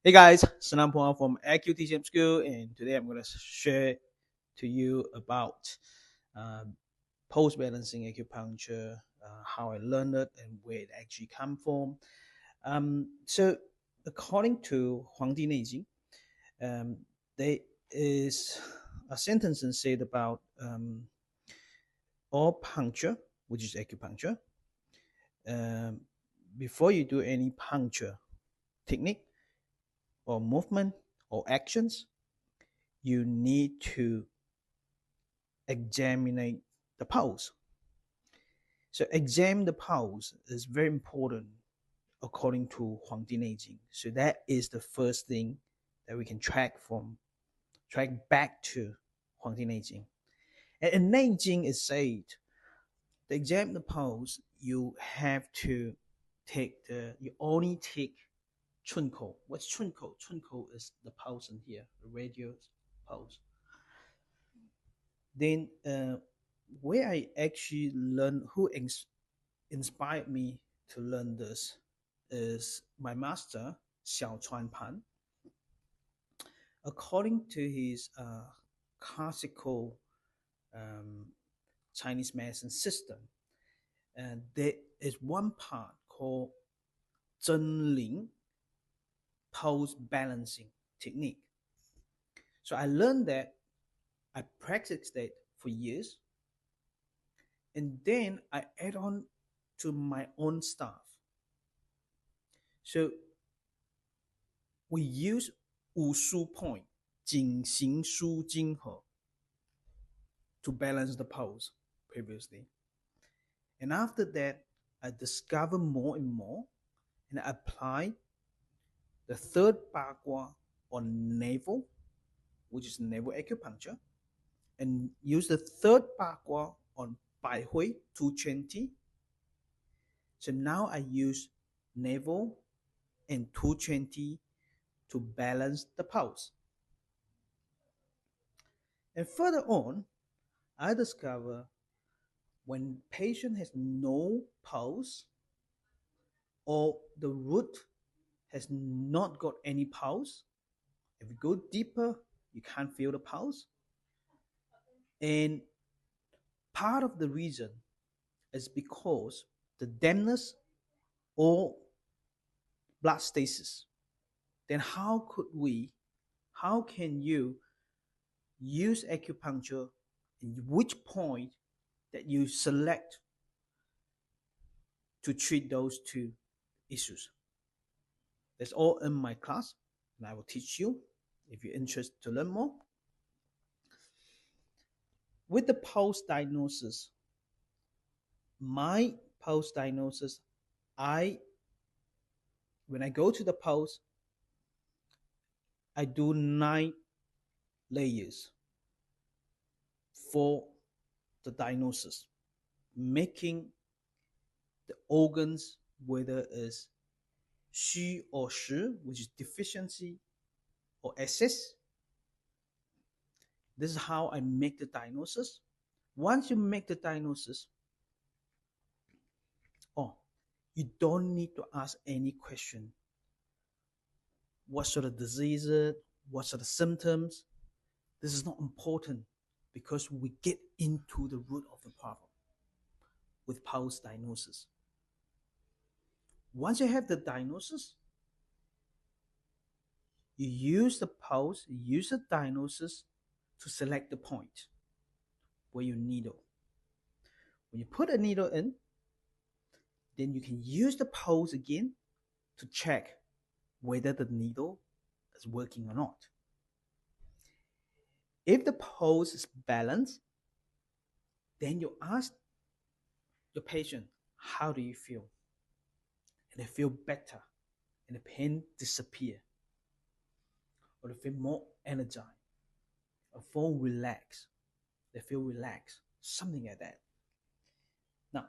Hey guys, Szenan-Balance from AcuTCM School, and today I'm going to share to you about pulse balancing acupuncture, how I learned it, and where it actually come from. So, according to Huangdi Neijing, there is a sentence that said about all puncture, which is acupuncture. Um, Before you do any puncture technique or movement or actions, you need to examine the pulse. So examine the pulse is very important according to Huangdi Neijing. So that is the first thing that we can track back to Huangdi Neijing. And in Neijing is said to examine the pulse, you have to you only take cun-kou. What's cun-kou? Cun-kou is the pulse in here, the radial pulse. Then where I actually learned, inspired me to learn this is my master Pan. According to his classical um, Chinese medicine system, and there is one part called Zhenling pulse balancing technique. So I learned that, I practiced that for years, and then I add on to my own stuff. So we use 武术 point, 井行疏经和 to balance the pulse previously. And after that, I discover more and more, and I apply the third Gua on navel, which is navel acupuncture, and use the third Gua on Baihui 220. So now I use navel and 220 to balance the pulse. And further on, I discover when patient has no pulse or the root has not got any pulse, if you go deeper, you can't feel the pulse. And part of the reason is because the dampness or blood stasis. Then how can you use acupuncture in which point that you select to treat those two issues? That's all in my class, and I will teach you if you're interested to learn more. With the pulse diagnosis, my pulse diagnosis, when I go to the pulse, I do 9 layers for the diagnosis, making the organs, whether it's 虚 or 实, which is deficiency or excess. This is how I make the diagnosis. Once you make the diagnosis, you don't need to ask any question. What sort of disease it? What sort of symptoms? This is not important because we get into the root of the problem with pulse diagnosis. Once you have the diagnosis, you use the pulse, you use the diagnosis to select the point where you needle. When you put a needle in, then you can use the pulse again to check whether the needle is working or not. If the pulse is balanced, then you ask your patient, how do you feel? And they feel better, and the pain disappear, or they feel more energized, or feel relaxed. They feel relaxed, something like that. Now,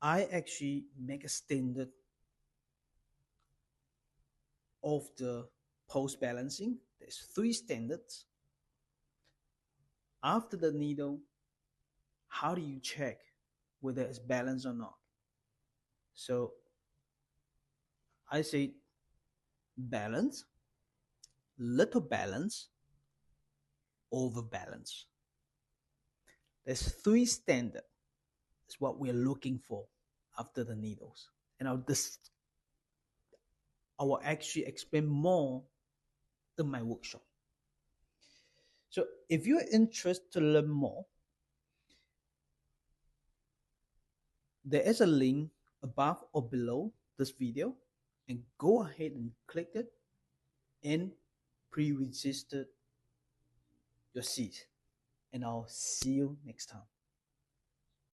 I actually make a standard of the pulse balancing. There's 3 standards. After the needle, how do you check whether it's balanced or not? So I say balance, little balance, over balance. There's 3 standards. That's what we're looking for after the needles. And I will actually explain more in my workshop. So if you're interested to learn more, there is a link above or below this video, and go ahead and click it and pre-register your seat. And I'll see you next time.